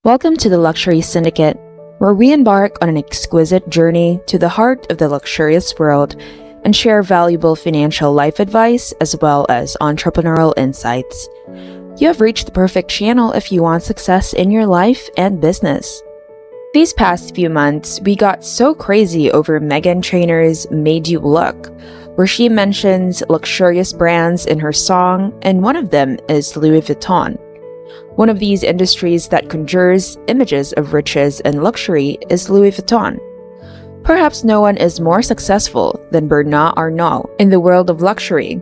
Welcome to the Luxury Syndicate, where we embark on an exquisite journey to the heart of the luxurious world and share valuable financial life advice as well as entrepreneurial insights. You have reached the perfect channel if you want success in your life and business. These past few months, we got so crazy over Meghan Trainor's Made You Look, where she mentions luxurious brands in her song, and one of them is Louis Vuitton. One of these industries that conjures images of riches and luxury is Louis Vuitton. Perhaps no one is more successful than Bernard Arnault in the world of luxury.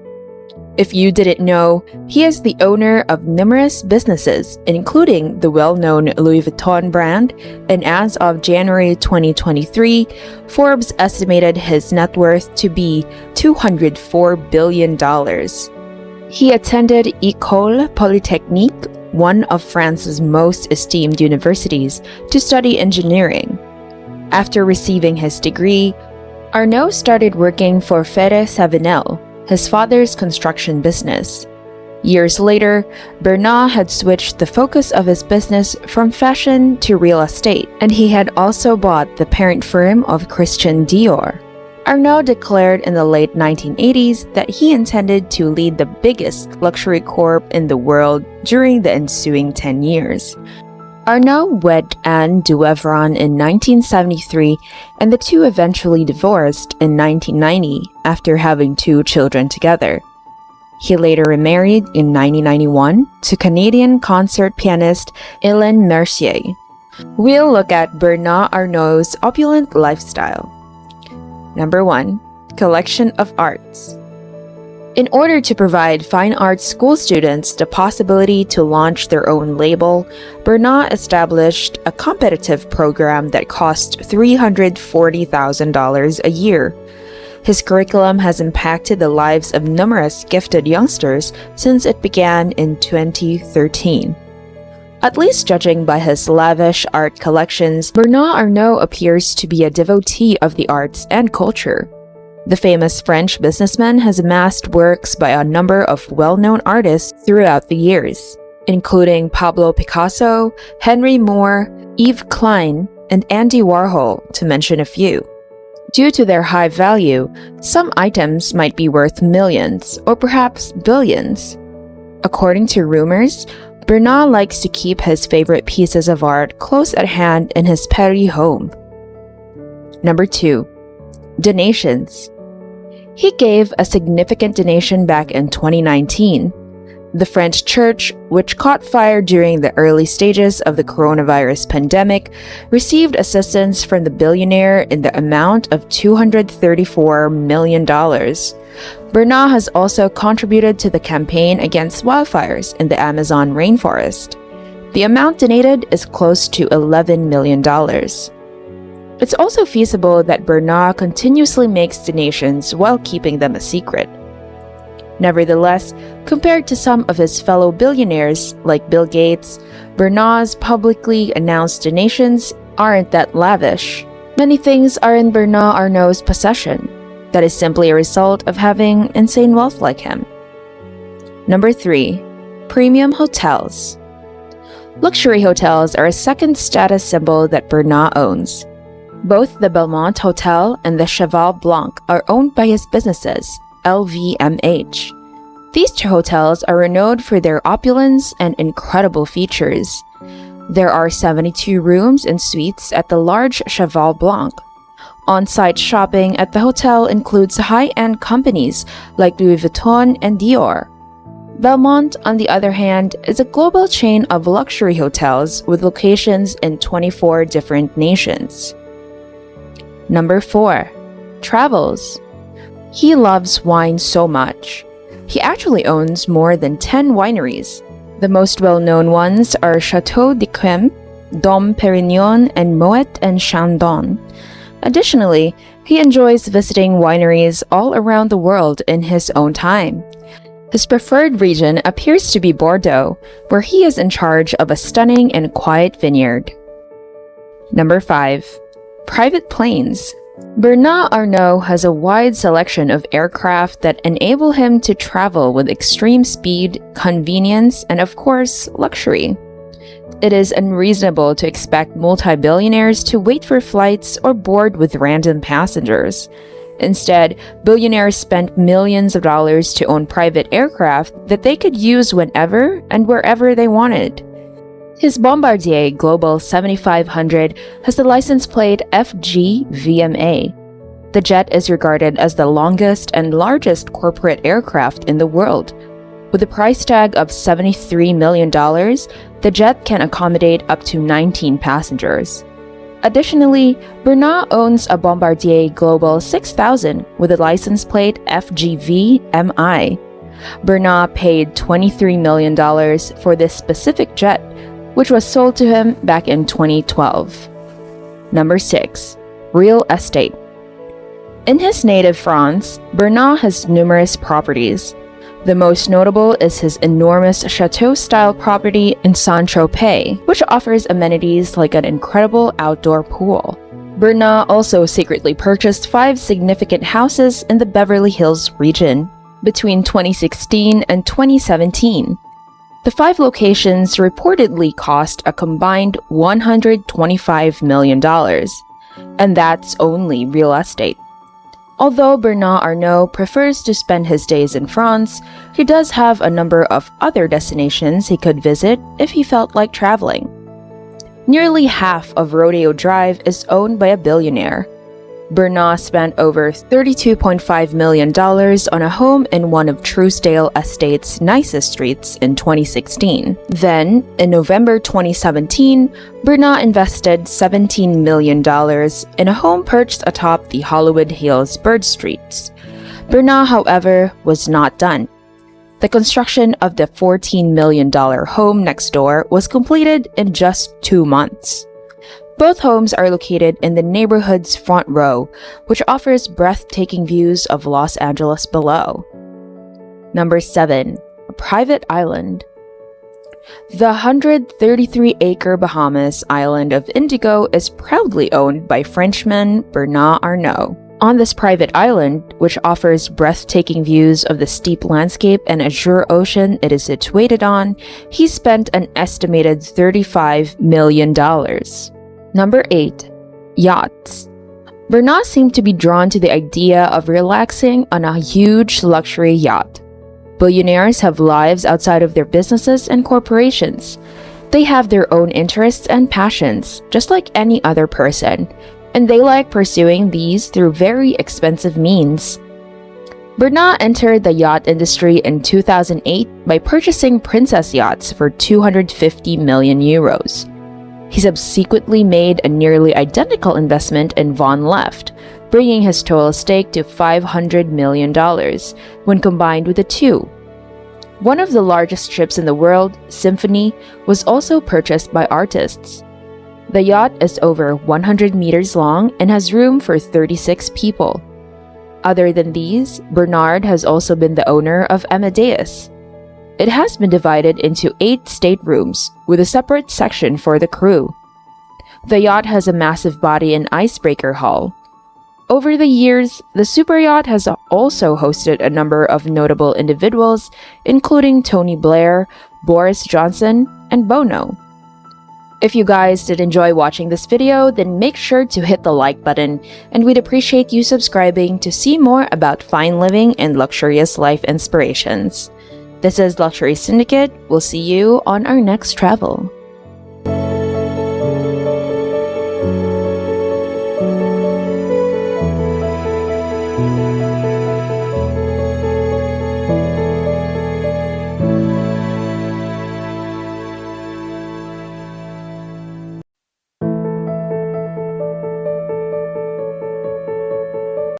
If you didn't know, he is the owner of numerous businesses, including the well-known Louis Vuitton brand, and as of January 2023, Forbes estimated his net worth to be $204 billion. He attended École Polytechnique, one of France's most esteemed universities, to study engineering. After receiving his degree, Arnault started working for Ferre Savenel, his father's construction business. Years later, Bernard had switched the focus of his business from fashion to real estate, and he had also bought the parent firm of Christian Dior. Arnault declared in the late 1980s that he intended to lead the biggest luxury corp in the world during the ensuing 10 years. Arnault wed Anne de Wevron in 1973, and the two eventually divorced in 1990 after having 2 children together. He later remarried in 1991 to Canadian concert pianist Hélène Mercier. We'll look at Bernard Arnault's opulent lifestyle. Number 1. Collection of arts. In order to provide fine arts school students the possibility to launch their own label, Bernard established a competitive program that cost $340,000 a year. His curriculum has impacted the lives of numerous gifted youngsters since it began in 2013. At least judging by his lavish art collections, Bernard Arnault appears to be a devotee of the arts and culture. The famous French businessman has amassed works by a number of well-known artists throughout the years, including Pablo Picasso, Henry Moore, Yves Klein, and Andy Warhol, to mention a few. Due to their high value, some items might be worth millions or perhaps billions. According to rumors, Bernard likes to keep his favorite pieces of art close at hand in his Paris home. Number 2. Donations. He gave a significant donation back in 2019. The French church, which caught fire during the early stages of the coronavirus pandemic, received assistance from the Billionaire in the amount of $234 million. Bernard has also contributed to the campaign against wildfires in the Amazon rainforest. The amount donated is close to $11 million. It's also feasible that Bernard continuously makes donations while keeping them a secret. Nevertheless, compared to some of his fellow billionaires like Bill Gates, Bernard's publicly announced donations aren't that lavish. Many things are in Bernard Arnault's possession. That is simply a result of having insane wealth like him. Number 3. Premium hotels. Luxury hotels are a second status symbol that Bernard owns. Both the Belmont Hotel and the Cheval Blanc are owned by his businesses, LVMH. These 2 hotels are renowned for their opulence and incredible features. There are 72 rooms and suites at the large Cheval Blanc. On-site shopping at the hotel includes high-end companies like Louis Vuitton and Dior. Belmont, on the other hand, is a global chain of luxury hotels with locations in 24 different nations. Number 4. Travels. He loves wine so much. He actually owns more than 10 wineries. The most well-known ones are Château d'Yquem, Dom Pérignon, and Moet and Chandon. Additionally, he enjoys visiting wineries all around the world in his own time. His preferred region appears to be Bordeaux, where he is in charge of a stunning and quiet vineyard. Number 5. Private planes. Bernard Arnault has a wide selection of aircraft that enable him to travel with extreme speed, convenience, and of course, luxury. it is unreasonable to expect multi-billionaires to wait for flights or board with random passengers. Instead, billionaires spent millions of dollars to own private aircraft that they could use whenever and wherever they wanted. His Bombardier Global 7500 has the license plate FGVMA. The jet is regarded as the longest and largest corporate aircraft in the world. With a price tag of $73 million, the jet can accommodate up to 19 passengers. Additionally, Bernard owns a Bombardier Global 6000 with a license plate FGV-MI. Bernard paid $23 million for this specific jet, which was sold to him back in 2012. Number 6. Real estate. In his native France, Bernard has numerous properties. The most notable is his enormous chateau-style property in Saint-Tropez, which offers amenities like an incredible outdoor pool. Bernard also secretly purchased 5 significant houses in the Beverly Hills region between 2016 and 2017. The 5 locations reportedly cost a combined $125 million, and that's only real estate. Although Bernard Arnault prefers to spend his days in France, he does have a number of other destinations he could visit if he felt like traveling. Nearly half of Rodeo Drive is owned by a billionaire. Bernard spent over $32.5 million on a home in one of Truesdale Estate's nicest streets in 2016. Then, in November 2017, Bernard invested $17 million in a home perched atop the Hollywood Hills Bird Streets. Bernard, however, was not done. The construction of the $14 million home next door was completed in just 2 months. Both homes are located in the neighborhood's front row, which offers breathtaking views of Los Angeles below. Number 7. A private island. The 133-acre Bahamas island of Indigo is proudly owned by Frenchman Bernard Arnault. On this private island, which offers breathtaking views of the steep landscape and azure ocean it is situated on, he spent an estimated $35 million. Number 8. Yachts. Bernard seemed to be drawn to the idea of relaxing on a huge luxury yacht. Billionaires have lives outside of their businesses and corporations. They have their own interests and passions, just like any other person, and they like pursuing these through very expensive means. Bernard entered the yacht industry in 2008 by purchasing Princess yachts for 250 million euros. He subsequently made a nearly identical investment in Von Left, bringing his total stake to $500 million when combined with the two. One of the largest ships in the world, Symphony, was also purchased by artists. The yacht is over 100 meters long and has room for 36 people. Other than these, Bernard has also been the owner of Amadeus. It has been divided into 8 staterooms, with a separate section for the crew. The yacht has a massive body and icebreaker hull. Over the years, the superyacht has also hosted a number of notable individuals, including Tony Blair, Boris Johnson, and Bono. If you guys did enjoy watching this video, then make sure to hit the like button, and we'd appreciate you subscribing to see more about fine living and luxurious life inspirations. This is Luxury Syndicate. We'll see you on our next travel.